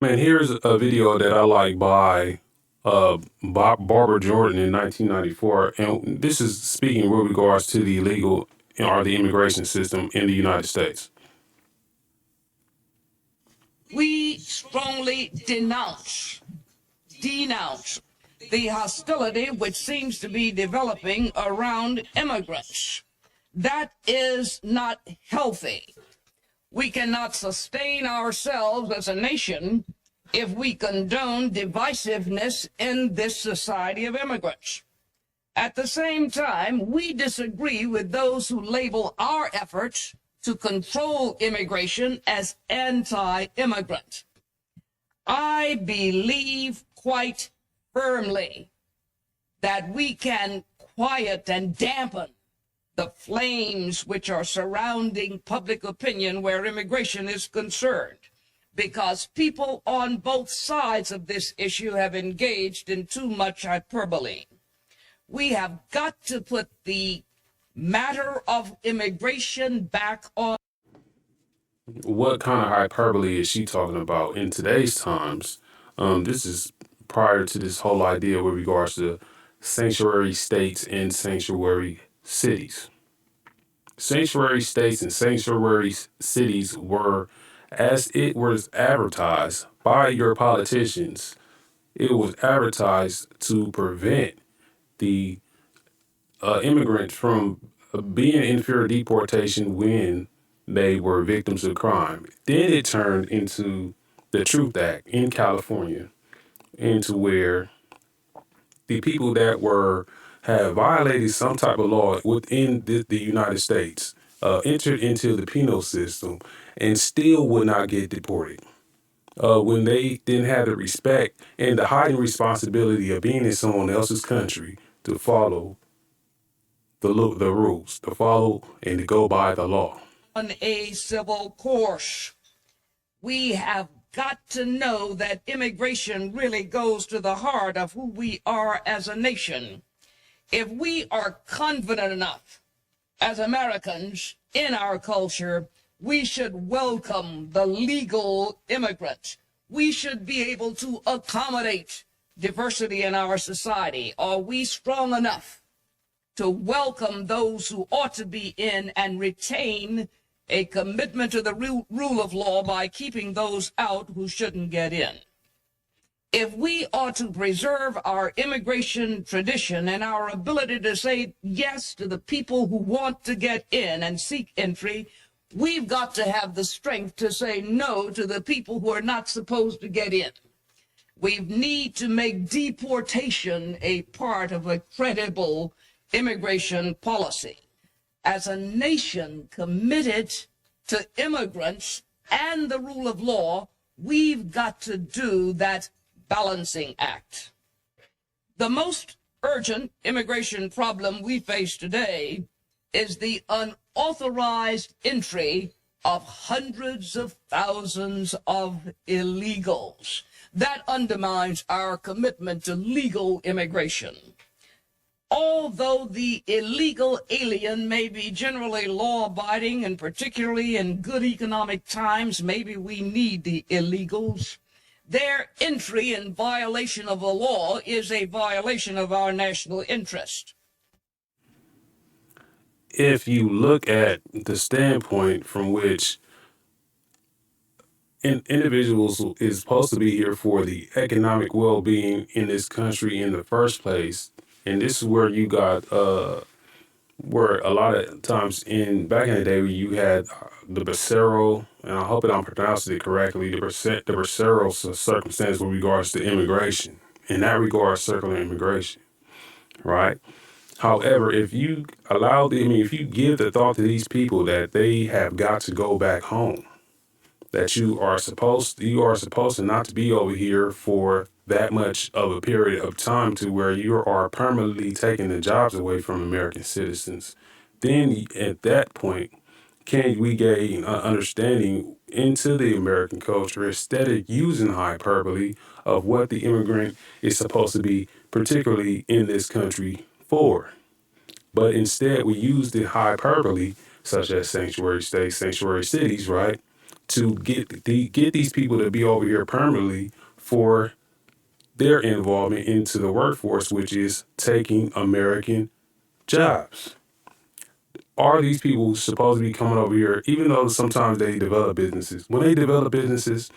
Man, here's a video that I like by Barbara Jordan in 1994, and this is speaking with regards to the legal or the immigration system in the United States. We strongly denounce the hostility which seems to be developing around immigrants. That is not healthy. We cannot sustain ourselves as a nation if we condone divisiveness in this society of immigrants. At the same time, we disagree with those who label our efforts to control immigration as anti-immigrant. I believe quite firmly that we can quiet and dampen the flames which are surrounding public opinion where immigration is concerned, because people on both sides of this issue have engaged in too much hyperbole. We have got to put the matter of immigration back on. What kind of hyperbole is she talking about in today's times? This is prior to this whole idea with regards to sanctuary states and sanctuary cities. Sanctuary states and sanctuary cities were, as it was advertised by your politicians, it was advertised to prevent the immigrants from being in fear of deportation when they were victims of crime. Then it turned into the Truth Act in California, into where the people that were have violated some type of law within the United States entered into the penal system and still would not get deported. When they didn't have the respect and the hiding responsibility of being in someone else's country to follow the rules, to follow and to go by the law. On a civil course, we have got to know that immigration really goes to the heart of who we are as a nation. If we are confident enough as Americans in our culture, we should welcome the legal immigrant. We should be able to accommodate diversity in our society. Are we strong enough to welcome those who ought to be in and retain a commitment to the rule of law by keeping those out who shouldn't get in? If we are to preserve our immigration tradition and our ability to say yes to the people who want to get in and seek entry, we've got to have the strength to say no to the people who are not supposed to get in. We need to make deportation a part of a credible immigration policy. As a nation committed to immigrants and the rule of law, we've got to do that balancing act. The most urgent immigration problem we face today is the unauthorized entry of hundreds of thousands of illegals. That undermines our commitment to legal immigration. Although the illegal alien may be generally law-abiding, and particularly in good economic times, maybe we need the illegals, their entry in violation of the law is a violation of our national interest. If you look at the standpoint from which individuals is supposed to be here for the economic well-being in this country in the first place, and this is where you got where a lot of times in back in the day where you had the Bracero, and I hope that I'm pronouncing it correctly, the Bracero circumstance with regards to immigration. In that regard, circular immigration, right? However, if you allow the, I mean, if you give the thought to these people that they have got to go back home, that you are supposed to not to be over here for that much of a period of time to where you are permanently taking the jobs away from American citizens, then at that point, can we gain an understanding into the American culture instead of using hyperbole of what the immigrant is supposed to be, particularly in this country, for? But instead, we use the hyperbole, such as sanctuary states, sanctuary cities, right, to get these people to be over here permanently for their involvement into the workforce, which is taking American jobs. Are these people supposed to be coming over here, even though sometimes they develop businesses? When they develop businesses,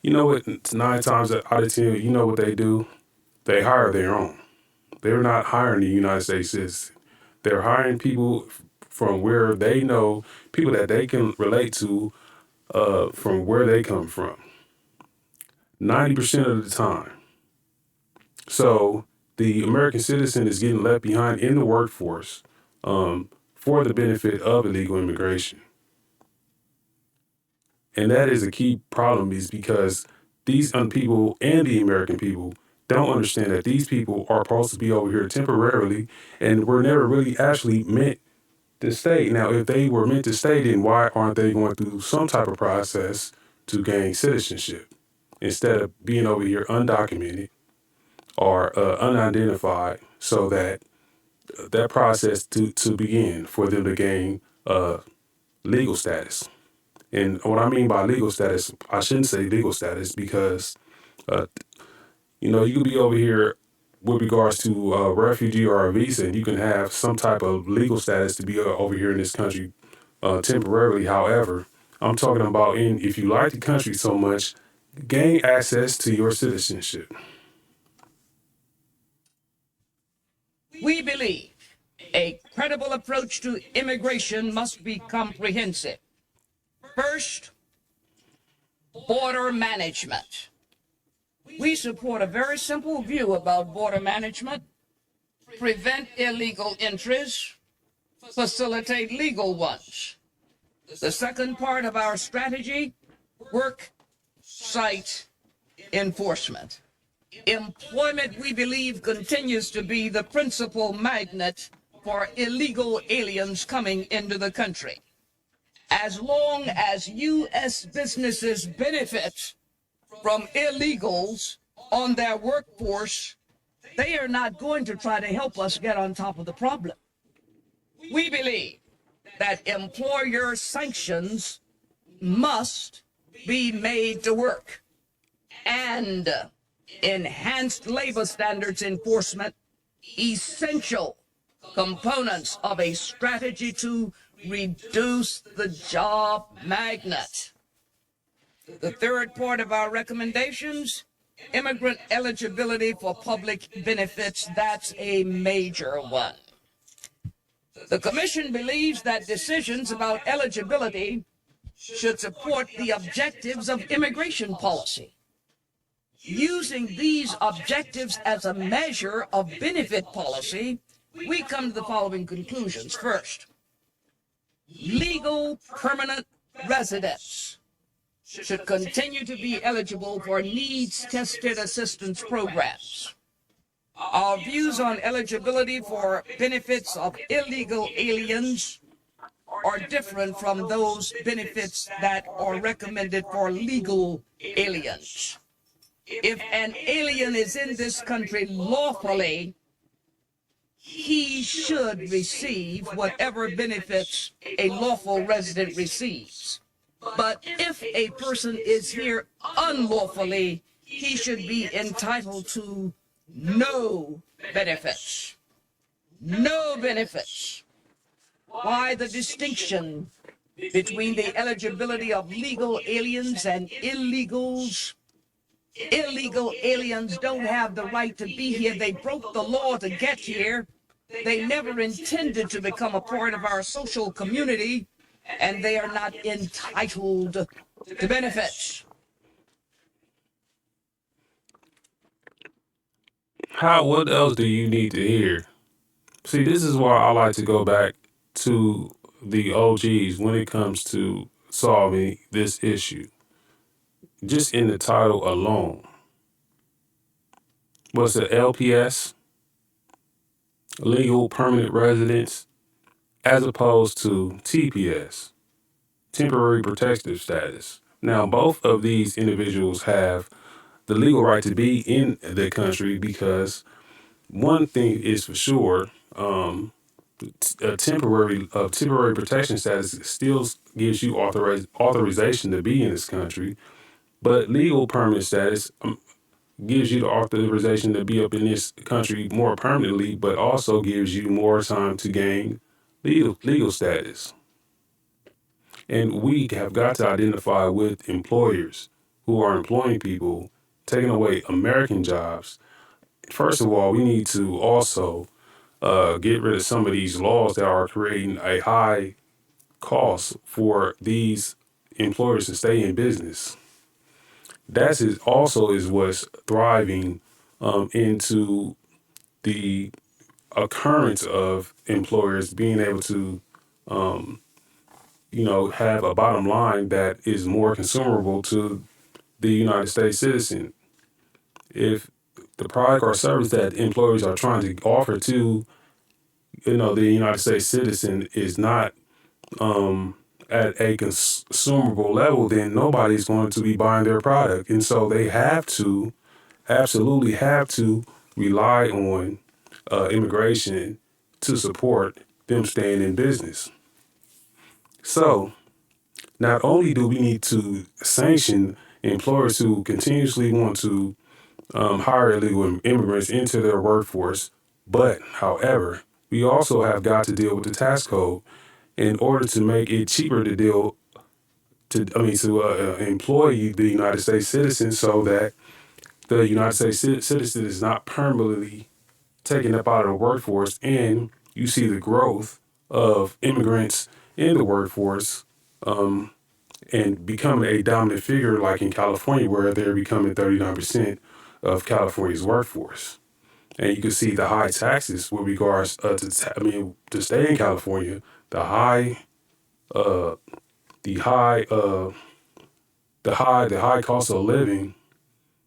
you know what? 9 times out of 10, you know what they do? They hire their own. They're not hiring the United States citizens. They're hiring people from where they know, people that they can relate to, from where they come from. 90% of the time. So the American citizen is getting left behind in the workforce, for the benefit of illegal immigration. And that is a key problem, is because these people and the American people don't understand that these people are supposed to be over here temporarily and were never really actually meant to stay. Now, if they were meant to stay, then why aren't they going through some type of process to gain citizenship instead of being over here undocumented or unidentified, so that that process to begin for them to gain legal status? And what I mean by legal status, I shouldn't say legal status, because uh, you could be over here with regards to a refugee or a visa, and you can have some type of legal status to be over here in this country temporarily. However, I'm talking about, if you like the country so much, gain access to your citizenship. We believe a credible approach to immigration must be comprehensive. First, border management. We support a very simple view about border management: prevent illegal entries, facilitate legal ones. The second part of our strategy: work site enforcement. Employment, we believe, continues to be the principal magnet for illegal aliens coming into the country. As long as U.S. businesses benefit from illegals on their workforce, they are not going to try to help us get on top of the problem. We believe that employer sanctions must be made to work, and enhanced labor standards enforcement essential components of a strategy to reduce the job magnet. The third part of our recommendations: immigrant eligibility for public benefits. That's a major one. The Commission believes that decisions about eligibility should support the objectives of immigration policy. Using these objectives as a measure of benefit policy, we come to the following conclusions. First, legal permanent residents should continue to be eligible for needs-tested assistance programs. Our views on eligibility for benefits of illegal aliens are different from those benefits that are recommended for legal aliens. If an alien is in this country lawfully, he should receive whatever benefits a lawful resident receives. But if a person is here unlawfully, he should be entitled to no benefits. No benefits. Why the distinction between the eligibility of legal aliens and illegals? Illegal aliens don't have the right to be here. They broke the law to get here. They never intended to become a part of our social community, and they are not entitled to benefits. What else do you need to hear? See, this is why I like to go back to the OGs when it comes to solving this issue. Just in the title alone, what's the LPS, legal permanent residence, as opposed to TPS, temporary protective status. Now, both of these individuals have the legal right to be in the country, because one thing is for sure, A temporary protection status still gives you authorization to be in this country, but legal permanent status gives you the authorization to be up in this country more permanently, but also gives you more time to gain legal status. And we have got to identify with employers who are employing people, taking away American jobs. First of all, we need to also get rid of some of these laws that are creating a high cost for these employers to stay in business. That is also is what's thriving into the occurrence of employers being able to, have a bottom line that is more consumable to the United States citizen. If the product or service that employers are trying to offer to, the United States citizen is not at a consumable level, then nobody's going to be buying their product. And so they have to, absolutely have to rely on immigration to support them staying in business. So not only do we need to sanction employers who continuously want to hire illegal immigrants into their workforce, but however, we also have got to deal with the tax code in order to make it cheaper to deal to employ the United States citizen, so that the United States citizen is not permanently taken up out of the workforce, and you see the growth of immigrants in the workforce and becoming a dominant figure, like in California, where they're becoming 39% of California's workforce. And you can see the high taxes with regards to stay in California, the high, uh, the high, the high cost of living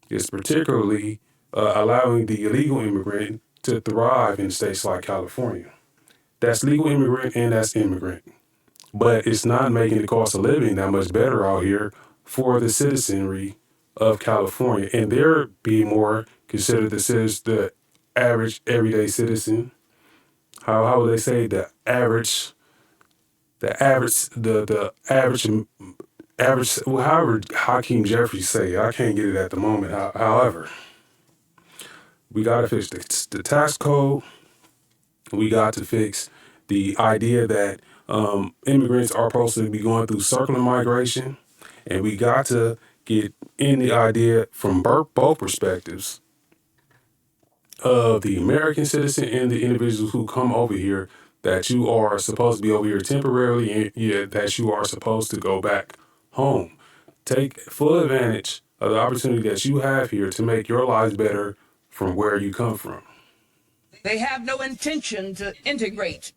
is particularly allowing the illegal immigrant to thrive in states like California. That's legal immigrant and that's immigrant. But it's not making the cost of living that much better out here for the citizenry of California. And they're being more considered the average everyday citizen. How would they say the average, well, however Hakeem Jeffries say it, I can't get it at the moment. However, we got to fix the tax code. We got to fix the idea that immigrants are supposed to be going through circular migration, and we got to get in the idea from both perspectives of the American citizen and the individuals who come over here, that you are supposed to be over here temporarily, and that you are supposed to go back home. Take full advantage of the opportunity that you have here to make your lives better from where you come from. They have no intention to integrate